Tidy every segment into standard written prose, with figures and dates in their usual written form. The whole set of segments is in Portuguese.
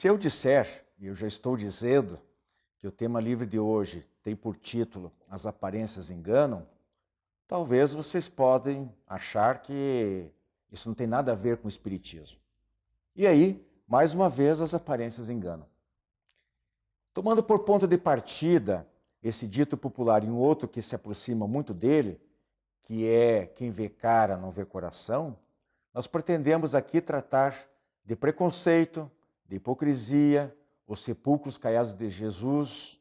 Se eu disser, e eu já estou dizendo, que o tema livre de hoje tem por título As Aparências Enganam, talvez vocês podem achar que isso não tem nada a ver com o Espiritismo. E aí, mais uma vez, as aparências enganam. Tomando por ponto de partida esse dito popular e um outro que se aproxima muito dele, que é quem vê cara não vê coração, nós pretendemos aqui tratar de preconceito, de hipocrisia, os sepulcros caiados de Jesus,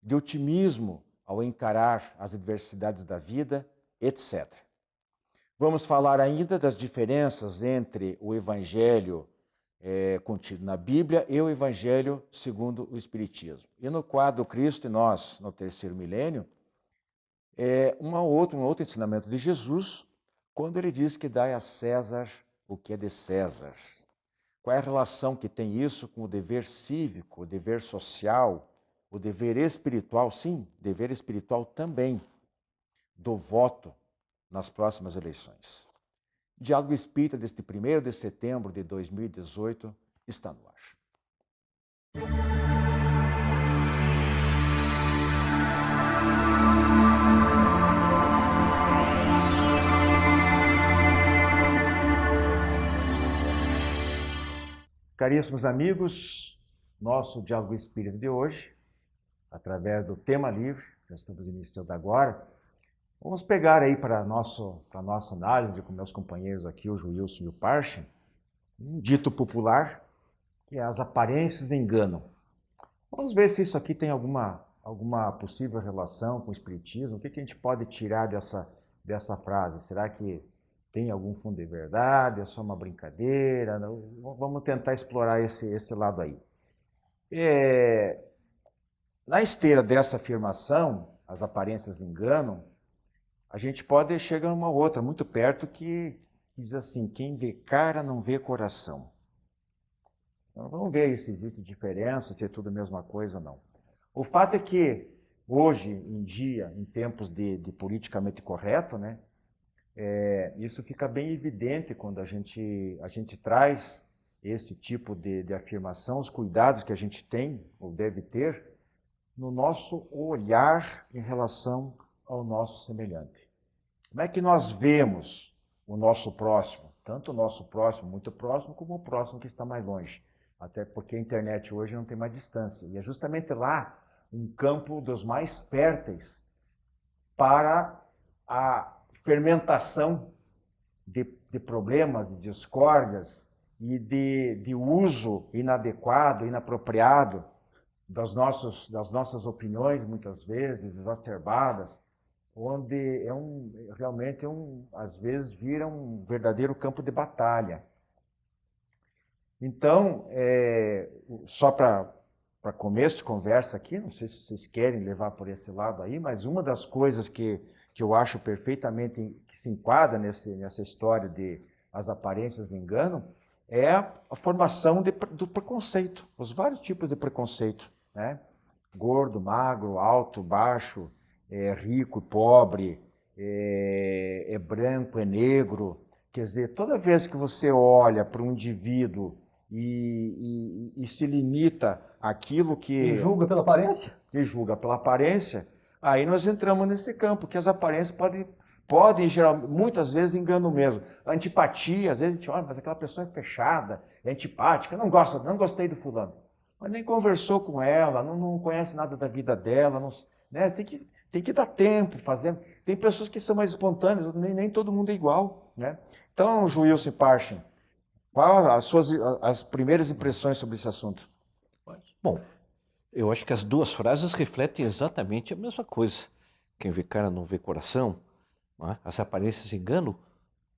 de otimismo ao encarar as adversidades da vida, etc. Vamos falar ainda das diferenças entre o Evangelho contido na Bíblia e o Evangelho segundo o Espiritismo. E no quadro Cristo e Nós, no terceiro milênio, um outro ensinamento de Jesus, quando ele diz que dai a César o que é de César. Qual é a relação que tem isso com o dever cívico, o dever social, o dever espiritual? Sim, dever espiritual também, do voto nas próximas eleições. O Diálogo Espírita deste 1º de setembro de 2018 está no ar. Caríssimos amigos, nosso Diálogo Espírita de hoje, através do tema livre, já estamos iniciando agora, vamos pegar aí para a nossa análise com meus companheiros aqui, o Juilson e o Parchin, um dito popular, que é as aparências enganam. Vamos ver se isso aqui tem alguma possível relação com o Espiritismo, o que a gente pode tirar dessa frase? Será que tem algum fundo de verdade, é só uma brincadeira? Vamos tentar explorar esse lado aí. Na esteira dessa afirmação, as aparências enganam, a gente pode chegar a uma outra, muito perto, que diz assim, quem vê cara não vê coração. Então, vamos ver aí se existe diferença, se é tudo a mesma coisa ou não. O fato é que, hoje em dia, em tempos de politicamente correto, né, isso fica bem evidente quando a gente traz esse tipo de afirmação, os cuidados que a gente tem, ou deve ter, no nosso olhar em relação ao nosso semelhante. Como é que nós vemos o nosso próximo? Tanto o nosso próximo, muito próximo, como o próximo que está mais longe. Até porque a internet hoje não tem mais distância. E é justamente lá um campo dos mais férteis para a fermentação de problemas, de discórdias e de uso inadequado, inapropriado das nossas opiniões, muitas vezes exacerbadas, onde realmente às vezes vira um verdadeiro campo de batalha. Então, só para começo de conversa aqui, não sei se vocês querem levar por esse lado aí, mas uma das coisas que eu acho perfeitamente que se enquadra nessa história de as aparências enganam, é a formação do preconceito, os vários tipos de preconceito, né? Gordo, magro, alto, baixo, rico, pobre, é branco, é negro. Quer dizer, toda vez que você olha para um indivíduo e se limita àquilo que... E julga pela aparência? E julga pela aparência, aí nós entramos nesse campo, que as aparências podem gerar, muitas vezes, engano mesmo. Antipatia, às vezes a gente olha, mas aquela pessoa é fechada, é antipática, não gostei do fulano. Mas nem conversou com ela, não conhece nada da vida dela, né? Tem que dar tempo fazendo. Tem pessoas que são mais espontâneas, nem todo mundo é igual, né? Então, Juilson e Parchin, quais as primeiras impressões sobre esse assunto? Bom, eu acho que as duas frases refletem exatamente a mesma coisa. Quem vê cara não vê coração, não é? As aparências enganam,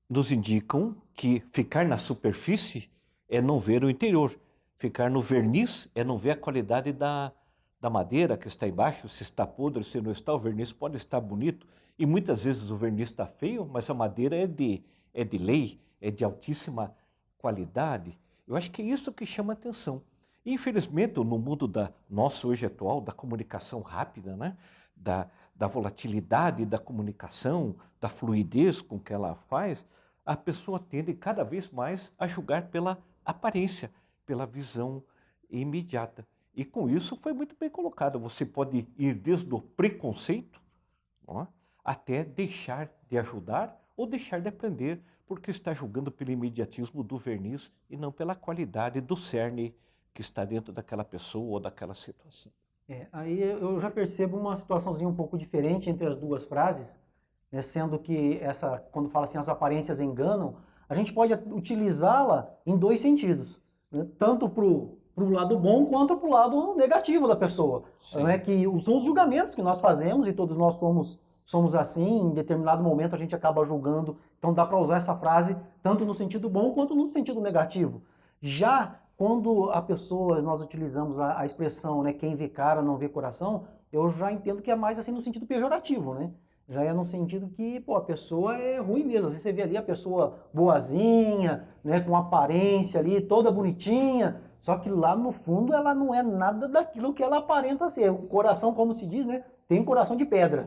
nos indicam que ficar na superfície é não ver o interior. Ficar no verniz é não ver a qualidade da madeira que está embaixo, se está podre, se não está. O verniz pode estar bonito, e muitas vezes o verniz está feio, mas a madeira é de lei, é de altíssima qualidade. Eu acho que é isso que chama a atenção. Infelizmente, no mundo nosso hoje atual, da comunicação rápida, né? da volatilidade da comunicação, da fluidez com que ela faz, a pessoa tende cada vez mais a julgar pela aparência, pela visão e imediata. E com isso foi muito bem colocado. Você pode ir desde o preconceito, não é, até deixar de ajudar ou deixar de aprender, porque está julgando pelo imediatismo do verniz e não pela qualidade do cerne que está dentro daquela pessoa ou daquela situação. Aí eu já percebo uma situaçãozinha um pouco diferente entre as duas frases, né, sendo que quando fala assim, as aparências enganam, a gente pode utilizá-la em dois sentidos, né, tanto para o lado bom quanto para o lado negativo da pessoa, né, que são os julgamentos que nós fazemos e todos nós somos assim, em determinado momento a gente acaba julgando, então dá para usar essa frase tanto no sentido bom quanto no sentido negativo. Já quando nós utilizamos a expressão, né, quem vê cara não vê coração, eu já entendo que é mais assim no sentido pejorativo, né? Já é no sentido que, pô, a pessoa é ruim mesmo. Às vezes você vê ali a pessoa boazinha, né, com aparência ali, toda bonitinha, só que lá no fundo ela não é nada daquilo que ela aparenta ser. O coração, como se diz, né, tem um coração de pedra.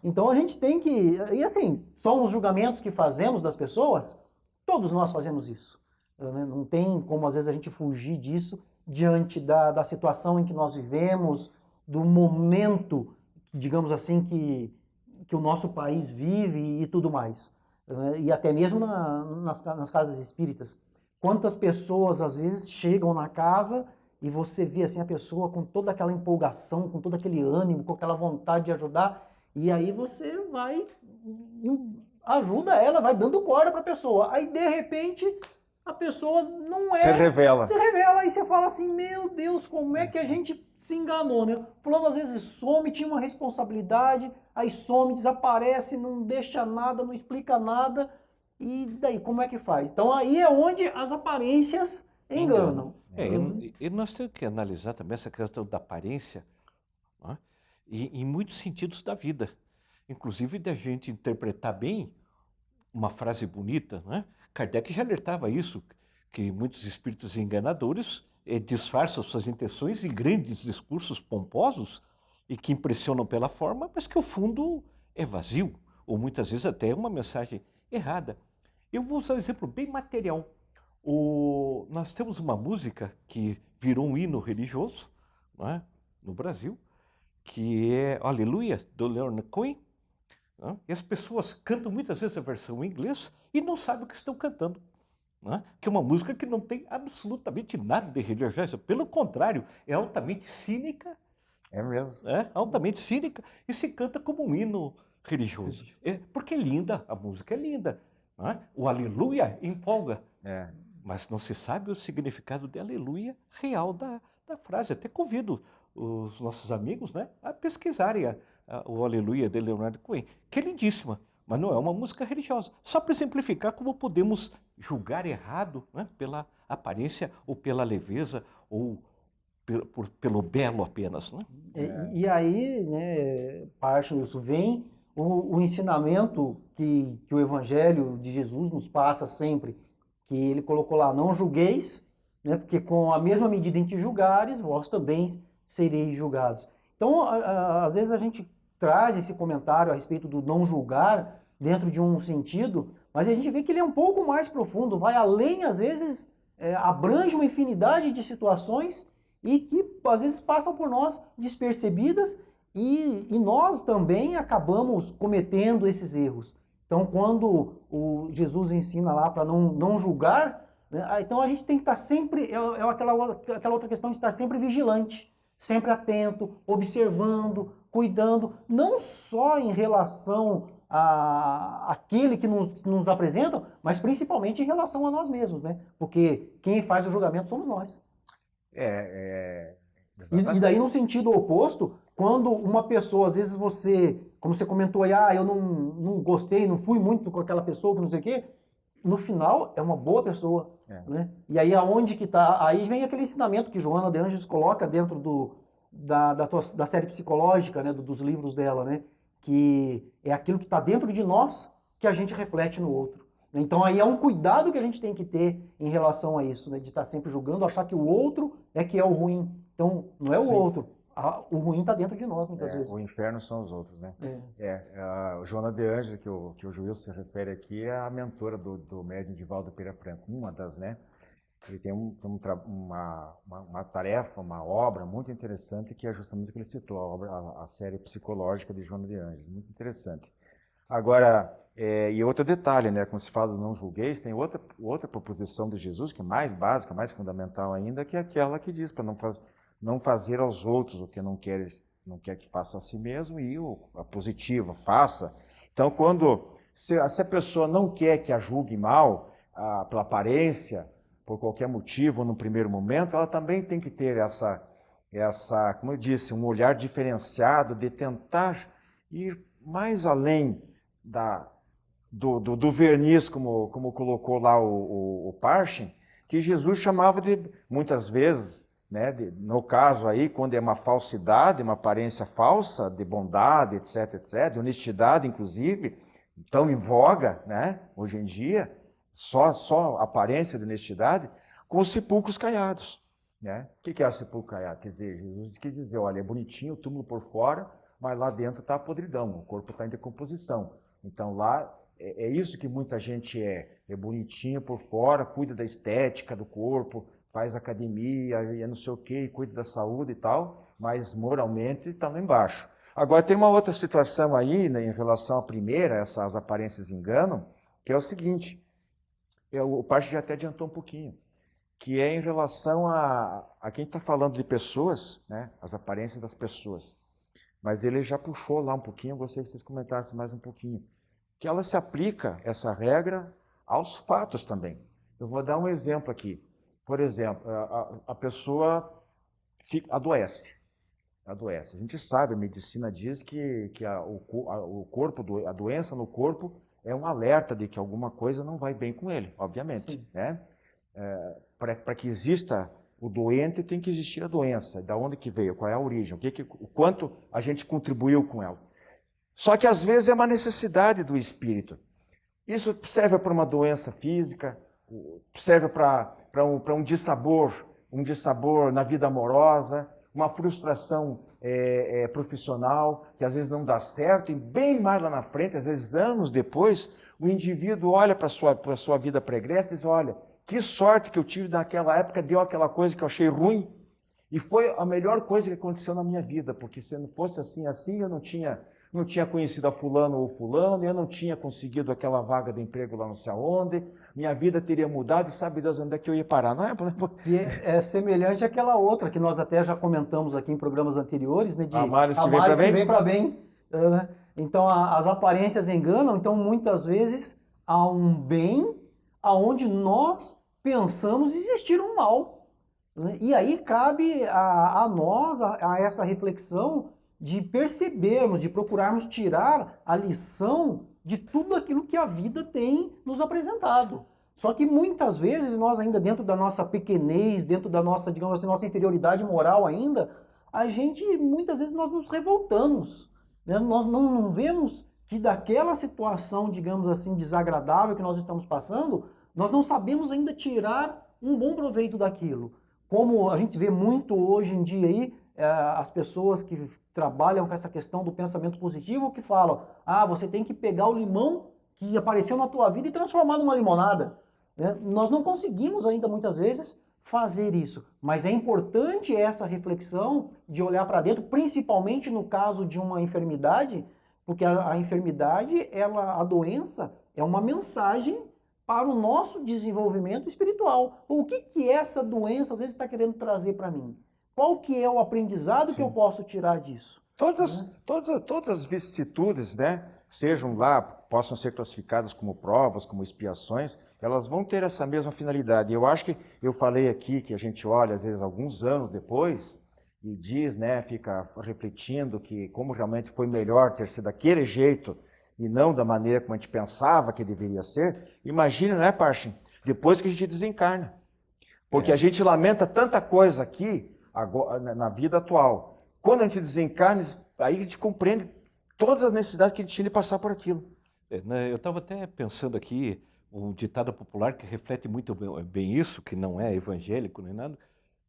Então a gente tem que... E assim, são os julgamentos que fazemos das pessoas, todos nós fazemos isso. Não tem como, às vezes, a gente fugir disso diante da situação em que nós vivemos, do momento, digamos assim, que o nosso país vive e tudo mais. E até mesmo nas casas espíritas. Quantas pessoas, às vezes, chegam na casa e você vê assim, a pessoa com toda aquela empolgação, com todo aquele ânimo, com aquela vontade de ajudar, e aí você vai, ajuda ela, vai dando corda para a pessoa. Aí, de repente... a pessoa não é... Se revela. Se revela, e você fala assim, meu Deus, como é que a gente se enganou, né? Fulano às vezes some, tinha uma responsabilidade, aí some, desaparece, não deixa nada, não explica nada, e daí, como é que faz? Então aí é onde as aparências enganam. E nós temos que analisar também essa questão da aparência, né, em muitos sentidos da vida. Inclusive da gente interpretar bem uma frase bonita, né? Kardec já alertava isso, que muitos espíritos enganadores disfarçam suas intenções em grandes discursos pomposos e que impressionam pela forma, mas que o fundo é vazio, ou muitas vezes até uma mensagem errada. Eu vou usar um exemplo bem material. Nós temos uma música que virou um hino religioso, né, no Brasil, que é Aleluia, do Leonard Cohen. E as pessoas cantam muitas vezes a versão em inglês e não sabem o que estão cantando. Que é uma música que não tem absolutamente nada de religiosa. Pelo contrário, é altamente cínica. É mesmo. Altamente cínica e se canta como um hino religioso. Porque é linda, a música é linda. O aleluia empolga. Mas não se sabe o significado de aleluia real da frase. Até convido os nossos amigos, né, a pesquisarem o Aleluia de Leonard Cohen, que é lindíssima, mas não é uma música religiosa. Só para exemplificar como podemos julgar errado, né, pela aparência ou pela leveza ou pelo belo apenas. Né? E aí, né, parte disso vem o ensinamento que o Evangelho de Jesus nos passa sempre, que ele colocou lá, não julgueis, né, porque com a mesma medida em que julgares, vós também sereis julgados. Então, às vezes a gente traz esse comentário a respeito do não julgar dentro de um sentido, mas a gente vê que ele é um pouco mais profundo, vai além, às vezes, abrange uma infinidade de situações e que, às vezes, passam por nós despercebidas e nós também acabamos cometendo esses erros. Então, quando o Jesus ensina lá para não julgar, né, então a gente tem que estar sempre, aquela outra questão de estar sempre vigilante, sempre atento, observando, cuidando, não só em relação àquele que nos apresentam, mas principalmente em relação a nós mesmos, né? Porque quem faz o julgamento somos nós. E daí, no sentido oposto, quando uma pessoa, às vezes você, como você comentou aí, eu não gostei, não fui muito com aquela pessoa, que não sei o quê, no final é uma boa pessoa. Né? E aí aonde que está? Aí vem aquele ensinamento que Joana de Ângeles coloca dentro da série psicológica, né? Dos livros dela, né? Que é aquilo que está dentro de nós que a gente reflete no outro. Então aí é um cuidado que a gente tem que ter em relação a isso, né? De estar sempre julgando, achar que o outro é que é o ruim. Então não é o outro. O ruim está dentro de nós, muitas vezes. O inferno são os outros, né? A Joana de Ângeles, que o Juízo se refere aqui, é a mentora do médium Divaldo Pereira Franco, uma das, né? ele tem uma tarefa, uma obra muito interessante, que é justamente o que ele citou, a série psicológica de Joana de Ângeles, muito interessante. Agora, e outro detalhe, né, como se fala do não julgueis, tem outra proposição de Jesus, que é mais básica, mais fundamental ainda, que é aquela que diz para não fazer aos outros o que não quer que faça a si mesmo, e a positiva, faça. Então, se a pessoa não quer que a julgue mal, pela aparência, por qualquer motivo, no primeiro momento, ela também tem que ter como eu disse, um olhar diferenciado de tentar ir mais além do verniz, como colocou lá o Parchin, que Jesus chamava muitas vezes, né, no caso aí, quando é uma falsidade, uma aparência falsa, de bondade, etc., de honestidade, inclusive, tão em voga, né, hoje em dia, só aparência de honestidade, com os sepulcros caiados. Né? O que é o sepulcro caiado? Quer dizer, Jesus quer dizer, olha, é bonitinho o túmulo por fora, mas lá dentro está a podridão, o corpo está em decomposição. Então lá é isso que muita gente é bonitinho por fora, cuida da estética do corpo, faz academia, e não sei o quê, cuida da saúde e tal, mas moralmente está lá embaixo. Agora tem uma outra situação aí, né, em relação à primeira, essas aparências enganam, que é o seguinte, o Parche já até adiantou um pouquinho, que é em relação a quem está falando de pessoas, né, as aparências das pessoas. Mas ele já puxou lá um pouquinho, eu gostaria que vocês comentassem mais um pouquinho, que ela se aplica, essa regra, aos fatos também. Eu vou dar um exemplo aqui. Por exemplo, a pessoa adoece. A gente sabe, a medicina diz que o corpo, a doença no corpo é um alerta de que alguma coisa não vai bem com ele, obviamente. Né? Para que exista o doente, tem que existir a doença. Da onde que veio? Qual é a origem? O quanto a gente contribuiu com ela. Só que às vezes é uma necessidade do espírito. Isso serve para uma doença física, serve para um dissabor na vida amorosa, uma frustração profissional, que às vezes não dá certo, e bem mais lá na frente, às vezes anos depois, o indivíduo olha para a sua vida pregressa e diz, olha, que sorte que eu tive naquela época, deu aquela coisa que eu achei ruim, e foi a melhor coisa que aconteceu na minha vida, porque se não fosse assim, eu não tinha conhecido a fulano ou fulano, eu não tinha conseguido aquela vaga de emprego lá não sei aonde, minha vida teria mudado e sabe Deus onde é que eu ia parar, não é? E é semelhante àquela outra que nós até já comentamos aqui em programas anteriores, né? De a males que vem para bem. Então, as aparências enganam, então muitas vezes há um bem aonde nós pensamos existir um mal. Né? E aí cabe a nós, a essa reflexão, de percebermos, de procurarmos tirar a lição de tudo aquilo que a vida tem nos apresentado. Só que muitas vezes nós ainda dentro da nossa pequenez, dentro da nossa, digamos assim, nossa inferioridade moral ainda, muitas vezes nós nos revoltamos. Né? Nós não vemos que daquela situação, digamos assim, desagradável que nós estamos passando, nós não sabemos ainda tirar um bom proveito daquilo. Como a gente vê muito hoje em dia aí, as pessoas que trabalham com essa questão do pensamento positivo, que falam, você tem que pegar o limão que apareceu na tua vida e transformar numa limonada. Né? Nós não conseguimos ainda muitas vezes fazer isso, mas é importante essa reflexão de olhar para dentro, principalmente no caso de uma enfermidade, porque a enfermidade, a doença, é uma mensagem para o nosso desenvolvimento espiritual. O que essa doença às vezes está querendo trazer para mim? Qual que é o aprendizado que eu posso tirar disso? Todas as vicissitudes, né, sejam lá, possam ser classificadas como provas, como expiações, elas vão ter essa mesma finalidade. Eu acho que eu falei aqui que a gente olha, às vezes, alguns anos depois, e diz, né, fica refletindo que como realmente foi melhor ter sido daquele jeito e não da maneira como a gente pensava que deveria ser. Imagina, né, Parchin, depois que a gente desencarna. Porque a gente lamenta tanta coisa aqui, agora, na vida atual. Quando a gente desencarna, aí a gente compreende todas as necessidades que a gente tinha de passar por aquilo. Eu estava até pensando aqui, um ditado popular que reflete muito bem isso, que não é evangélico nem nada,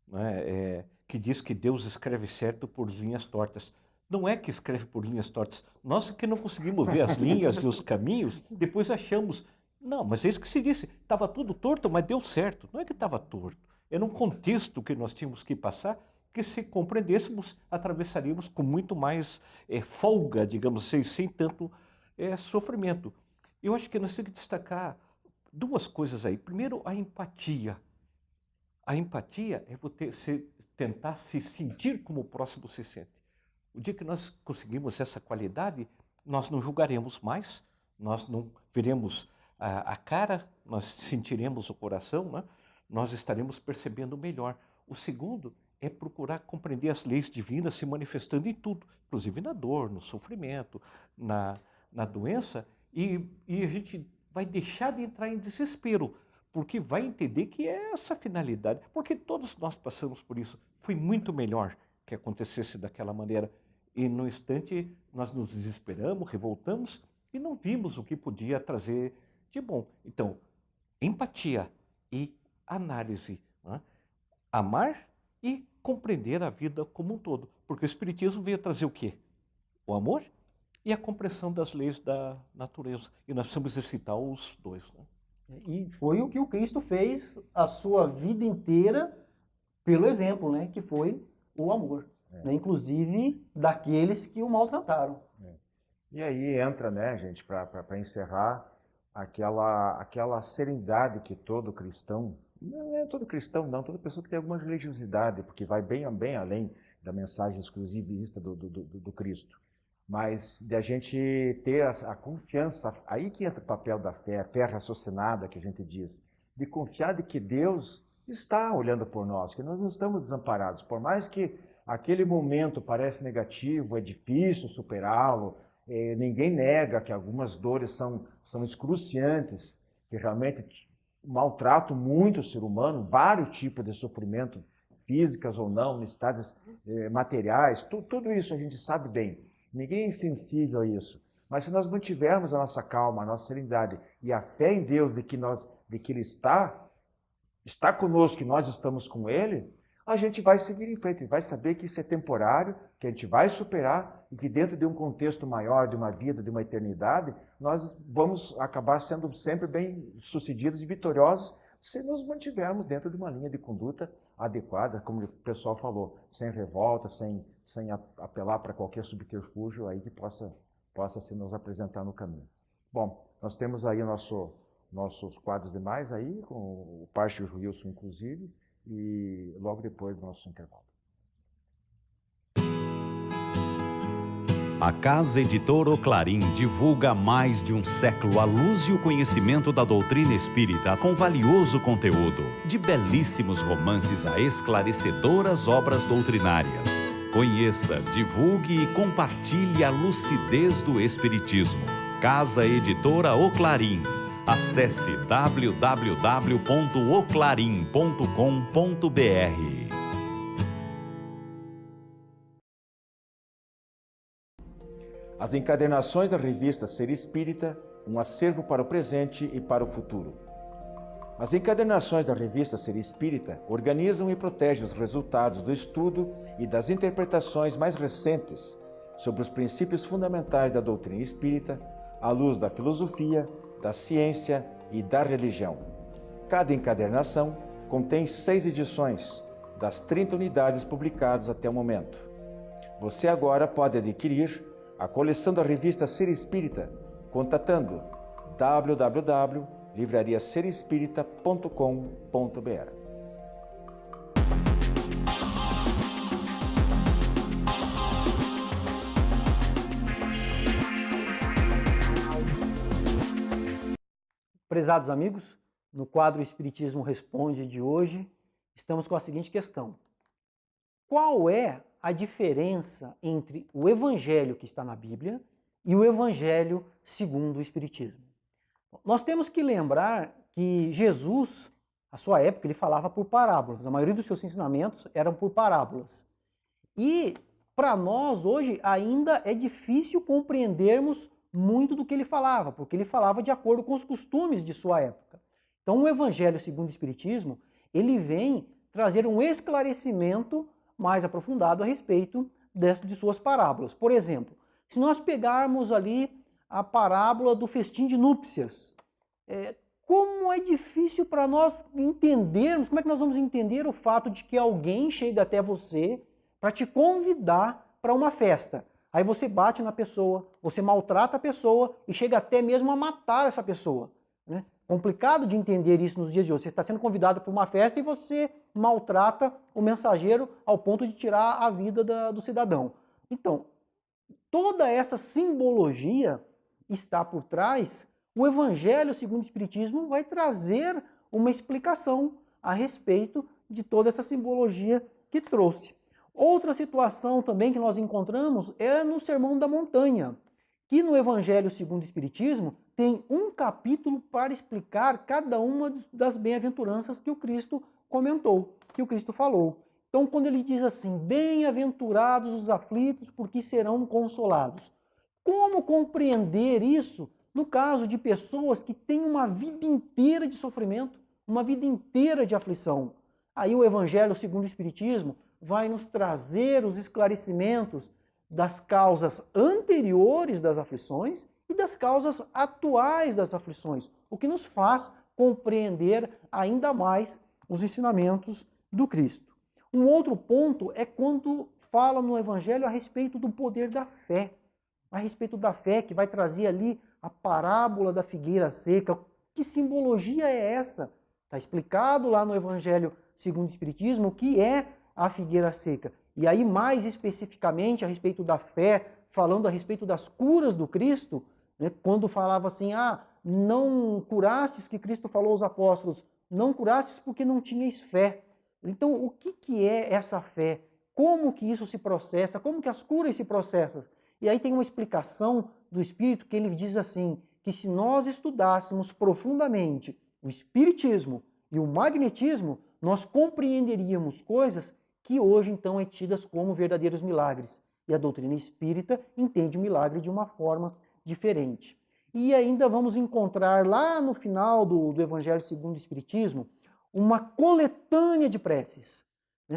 né, que diz que Deus escreve certo por linhas tortas. Não é que escreve por linhas tortas, nós que não conseguimos ver as linhas e os caminhos, depois achamos. Não, mas é isso que se disse. Estava tudo torto, mas deu certo. Não é que estava torto. Era um contexto que nós tínhamos que passar, que se compreendêssemos, atravessaríamos com muito mais folga, digamos assim, sem tanto sofrimento. Eu acho que nós temos que destacar duas coisas aí. Primeiro, a empatia. A empatia é você tentar se sentir como o próximo se sente. O dia que nós conseguimos essa qualidade, nós não julgaremos mais, nós não veremos a cara, nós sentiremos o coração, né? Nós estaremos percebendo melhor. O segundo é procurar compreender as leis divinas se manifestando em tudo, inclusive na dor, no sofrimento, na doença, e a gente vai deixar de entrar em desespero, porque vai entender que é essa a finalidade, porque todos nós passamos por isso. Foi muito melhor que acontecesse daquela maneira. E no instante nós nos desesperamos, revoltamos e não vimos o que podia trazer de bom. Então, empatia e análise, né? Amar e compreender a vida como um todo. Porque o Espiritismo veio trazer o quê? O amor e a compreensão das leis da natureza. E nós precisamos exercitar os dois, né? E foi o que o Cristo fez a sua vida inteira pelo exemplo, né? Que foi o amor. Né? Inclusive daqueles que o maltrataram. E aí entra, né, gente, para encerrar, aquela serenidade que todo cristão, não é todo cristão não, toda pessoa que tem alguma religiosidade, porque vai bem além da mensagem exclusivista do Cristo, mas de a gente ter a confiança, aí que entra o papel da fé, a fé raciocinada que a gente diz, de confiar de que Deus está olhando por nós, que nós não estamos desamparados, por mais que aquele momento parece negativo, é difícil superá-lo, ninguém nega que algumas dores são excruciantes, que realmente maltratam muito o ser humano, vários tipos de sofrimento, físicas ou não, estados materiais, tudo isso a gente sabe bem. Ninguém é insensível a isso. Mas se nós mantivermos a nossa calma, a nossa serenidade e a fé em Deus de que Ele está conosco e nós estamos com Ele, a gente vai seguir em frente, vai saber que isso é temporário, que a gente vai superar e que dentro de um contexto maior, de uma vida, de uma eternidade, nós vamos acabar sendo sempre bem-sucedidos e vitoriosos se nos mantivermos dentro de uma linha de conduta adequada, como o pessoal falou, sem revolta, sem apelar para qualquer subterfúgio aí que possa se nos apresentar no caminho. Bom, nós temos aí nossos quadros demais aí, com o Parche e o Wilson, inclusive, e logo depois do nosso intervalo. A Casa Editora O Clarim divulga há mais de um século a luz e o conhecimento da doutrina espírita com valioso conteúdo, de belíssimos romances a esclarecedoras obras doutrinárias. Conheça, divulgue e compartilhe a lucidez do Espiritismo. Casa Editora O Clarim. Acesse www.oclarim.com.br. As encadernações da revista Ser Espírita, um acervo para o presente e para o futuro. As encadernações da revista Ser Espírita organizam e protegem os resultados do estudo e das interpretações mais recentes sobre os princípios fundamentais da doutrina espírita, à luz da filosofia, da ciência e da religião. Cada encadernação contém 6 edições, das 30 unidades publicadas até o momento. Você agora pode adquirir a coleção da revista Ser Espírita, contatando www.livrariaserespirita.com.br. Prezados amigos, no quadro Espiritismo Responde de hoje, estamos com a seguinte questão. Qual é a diferença entre o Evangelho que está na Bíblia e o Evangelho segundo o Espiritismo? Nós temos que lembrar que Jesus, à sua época, ele falava por parábolas. A maioria dos seus ensinamentos eram por parábolas. E, para nós, hoje, ainda é difícil compreendermos muito do que ele falava, porque ele falava de acordo com os costumes de sua época. Então, o Evangelho segundo o Espiritismo, ele vem trazer um esclarecimento mais aprofundado a respeito de suas parábolas. Por exemplo, se nós pegarmos ali a parábola do festim de núpcias, como é difícil para nós entendermos, como é que nós vamos entender o fato de que alguém chega até você para te convidar para uma festa. Aí você bate na pessoa, você maltrata a pessoa e chega até mesmo a matar essa pessoa. Né? Complicado de entender isso nos dias de hoje. Você está sendo convidado para uma festa e você maltrata o mensageiro ao ponto de tirar a vida do cidadão. Então, toda essa simbologia está por trás. O Evangelho segundo o Espiritismo vai trazer uma explicação a respeito de toda essa simbologia que trouxe. Outra situação também que nós encontramos é no Sermão da Montanha, que no Evangelho segundo o Espiritismo tem um capítulo para explicar cada uma das bem-aventuranças que o Cristo comentou, que o Cristo falou. Então, quando ele diz assim, bem-aventurados os aflitos, porque serão consolados. Como compreender isso no caso de pessoas que têm uma vida inteira de sofrimento, uma vida inteira de aflição? Aí o Evangelho segundo o Espiritismo vai nos trazer os esclarecimentos das causas anteriores das aflições e das causas atuais das aflições, o que nos faz compreender ainda mais os ensinamentos do Cristo. Um outro ponto é quando fala no Evangelho a respeito do poder da fé, a respeito da fé que vai trazer ali a parábola da figueira seca. Que simbologia é essa? Está explicado lá no Evangelho segundo o Espiritismo o que é a figueira seca. E aí, mais especificamente, a respeito da fé, falando a respeito das curas do Cristo, né, quando falava assim, não curastes, que Cristo falou aos apóstolos, não curastes porque não tinhais fé. Então, o que é essa fé? Como que isso se processa? Como que as curas se processam? E aí tem uma explicação do Espírito que ele diz assim, que se nós estudássemos profundamente o Espiritismo e o Magnetismo, nós compreenderíamos coisas que hoje então é tidas como verdadeiros milagres. E a doutrina espírita entende o milagre de uma forma diferente. E ainda vamos encontrar lá no final do Evangelho segundo o Espiritismo uma coletânea de preces.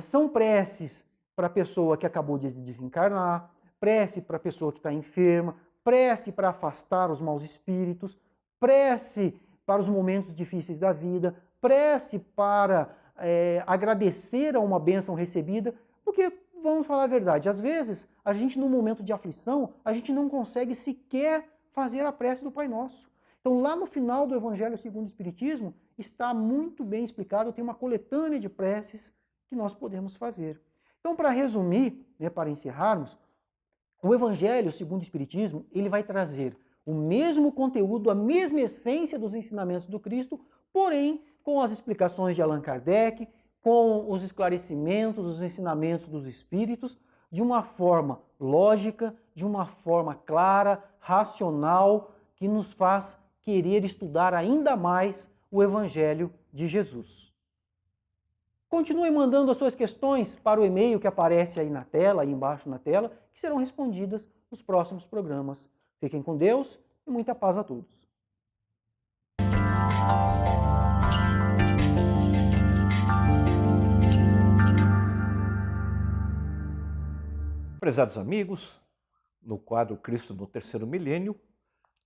São preces para a pessoa que acabou de desencarnar, prece para a pessoa que está enferma, prece para afastar os maus espíritos, prece para os momentos difíceis da vida, prece para agradecer a uma bênção recebida, porque, vamos falar a verdade, às vezes, a gente num momento de aflição, a gente não consegue sequer fazer a prece do Pai Nosso. Então, lá no final do Evangelho segundo o Espiritismo, está muito bem explicado, tem uma coletânea de preces que nós podemos fazer. Então, para resumir, para encerrarmos, o Evangelho segundo o Espiritismo, ele vai trazer o mesmo conteúdo, a mesma essência dos ensinamentos do Cristo, porém, com as explicações de Allan Kardec, com os esclarecimentos, os ensinamentos dos Espíritos, de uma forma lógica, de uma forma clara, racional, que nos faz querer estudar ainda mais o Evangelho de Jesus. Continue mandando as suas questões para o e-mail que aparece aí na tela, aí embaixo na tela, que serão respondidas nos próximos programas. Fiquem com Deus e muita paz a todos. Prezados amigos, no quadro Cristo no Terceiro Milênio,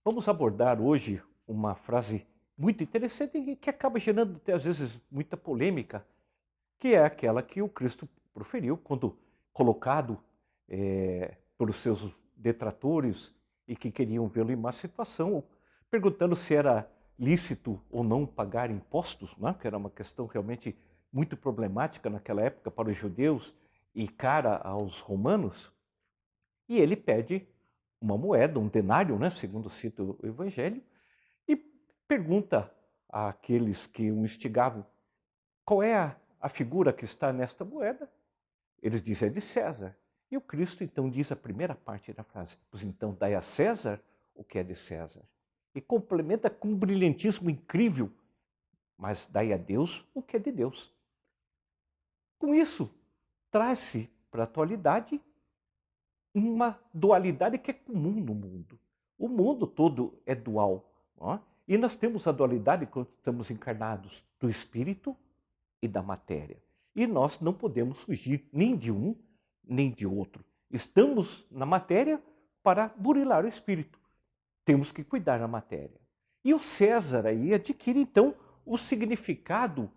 vamos abordar hoje uma frase muito interessante e que acaba gerando até às vezes muita polêmica, que é aquela que o Cristo proferiu quando colocado pelos seus detratores e que queriam vê-lo em má situação, perguntando se era lícito ou não pagar impostos, né? Que era uma questão realmente muito problemática naquela época para os judeus e cara aos romanos. E ele pede uma moeda, um denário, né? Segundo cita o Evangelho, e pergunta àqueles que o instigavam qual é a figura que está nesta moeda. Eles dizem, é de César. E o Cristo então diz a primeira parte da frase, pois então dai a César o que é de César. E complementa com um brilhantismo incrível, mas dai a Deus o que é de Deus. Com isso, traz-se para a atualidade uma dualidade que é comum no mundo. O mundo todo é dual. Não é? E nós temos a dualidade quando estamos encarnados do espírito e da matéria. E nós não podemos fugir nem de um, nem de outro. Estamos na matéria para burilar o espírito. Temos que cuidar da matéria. E o César aí adquire então o significado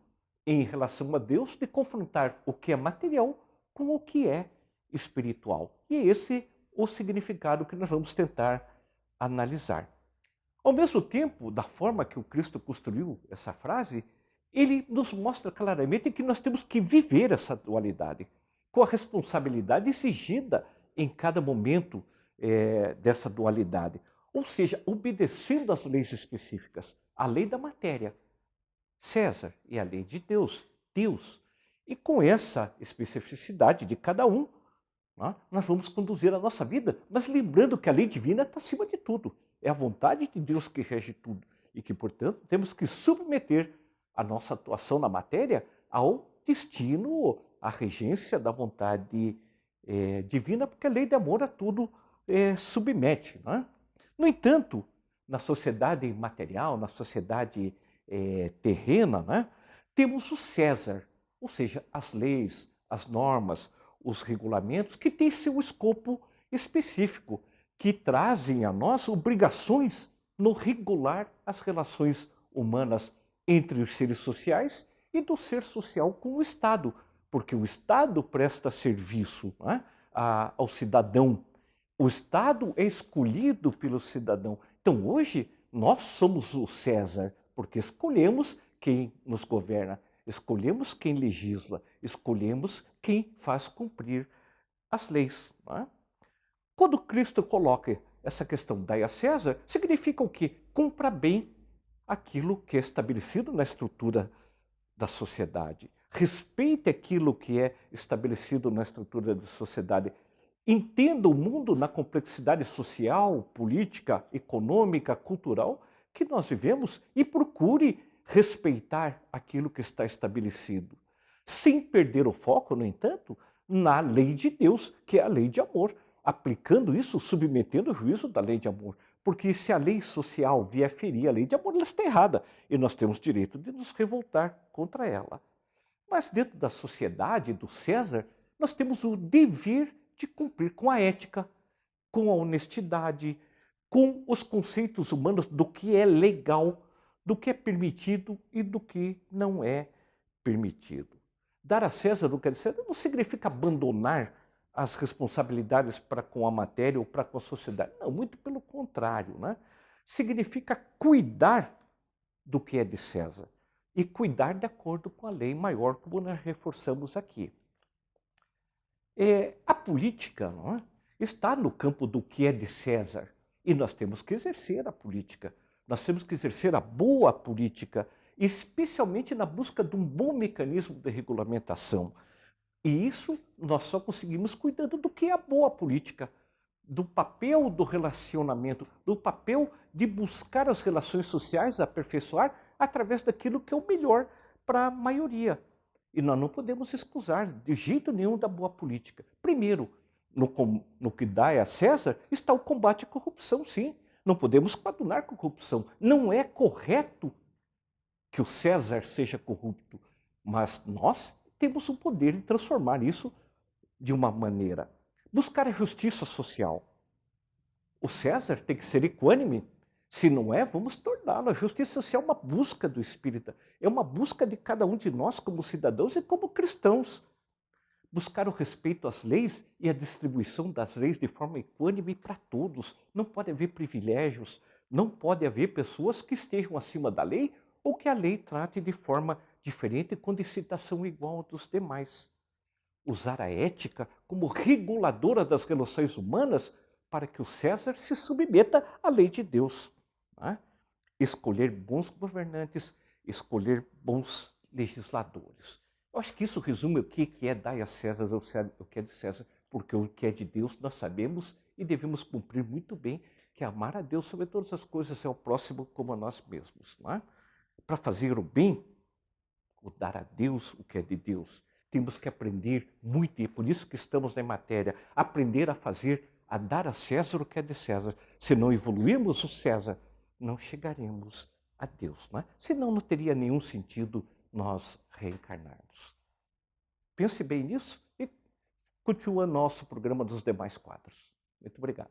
em relação a Deus de confrontar o que é material com o que é espiritual. E é esse o significado que nós vamos tentar analisar. Ao mesmo tempo, da forma que o Cristo construiu essa frase, ele nos mostra claramente que nós temos que viver essa dualidade, com a responsabilidade exigida em cada momento dessa dualidade. Ou seja, obedecendo às leis específicas, a lei da matéria, César, e a lei de Deus, Deus. E com essa especificidade de cada um, nós vamos conduzir a nossa vida, mas lembrando que a lei divina está acima de tudo. É a vontade de Deus que rege tudo e que, portanto, temos que submeter a nossa atuação na matéria ao destino, à regência da vontade divina, porque a lei de amor a tudo submete. No entanto, na sociedade material, na sociedade terrena, temos o César, ou seja, as leis, as normas, os regulamentos que têm seu escopo específico, que trazem a nós obrigações no regular as relações humanas entre os seres sociais e do ser social com o Estado, porque o Estado presta serviço ao cidadão. O Estado é escolhido pelo cidadão. Então, hoje, nós somos o César, porque escolhemos quem nos governa, escolhemos quem legisla, escolhemos quem faz cumprir as leis. Quando Cristo coloca essa questão dai a César, significa o quê? Cumpra bem aquilo que é estabelecido na estrutura da sociedade. Respeite aquilo que é estabelecido na estrutura da sociedade. Entenda o mundo na complexidade social, política, econômica, cultural que nós vivemos e procure respeitar aquilo que está estabelecido, sem perder o foco, no entanto, na lei de Deus, que é a lei de amor, aplicando isso, submetendo o juízo da lei de amor. Porque se a lei social vier ferir a lei de amor, ela está errada e nós temos direito de nos revoltar contra ela. Mas dentro da sociedade do César, nós temos o dever de cumprir com a ética, com a honestidade, com os conceitos humanos do que é legal, do que é permitido e do que não é permitido. Dar a César o que é de César não significa abandonar as responsabilidades para com a matéria ou para com a sociedade. Não, muito pelo contrário. Significa cuidar do que é de César e cuidar de acordo com a lei maior, como nós reforçamos aqui. A política está no campo do que é de César e nós temos que exercer a política. Nós temos que exercer a boa política, especialmente na busca de um bom mecanismo de regulamentação. E isso nós só conseguimos cuidando do que é a boa política, do papel do relacionamento, do papel de buscar as relações sociais, aperfeiçoar através daquilo que é o melhor para a maioria. E nós não podemos excusar de jeito nenhum da boa política. Primeiro, no que dá a César, está o combate à corrupção, sim. Não podemos coadunar com a corrupção. Não é correto que o César seja corrupto, mas nós temos o poder de transformar isso de uma maneira. Buscar a justiça social. O César tem que ser equânime. Se não é, vamos torná-lo. A justiça social é uma busca do espírita. É uma busca de cada um de nós como cidadãos e como cristãos. Buscar o respeito às leis e a distribuição das leis de forma equânime para todos. Não pode haver privilégios, não pode haver pessoas que estejam acima da lei ou que a lei trate de forma diferente com licitação igual dos demais. Usar a ética como reguladora das relações humanas para que o César se submeta à lei de Deus. Escolher bons governantes, escolher bons legisladores. Eu acho que isso resume o que é dar a César o que é de César, porque o que é de Deus nós sabemos e devemos cumprir muito bem, que é amar a Deus sobre todas as coisas e ao próximo como a nós mesmos. Para fazer o bem, ou dar a Deus o que é de Deus, temos que aprender muito, e é por isso que estamos na matéria, aprender a fazer, a dar a César o que é de César. Se não evoluirmos o César, não chegaremos a Deus. Senão não teria nenhum sentido nós reencarnarmos. Pense bem nisso e continua nosso programa dos demais quadros. Muito obrigado.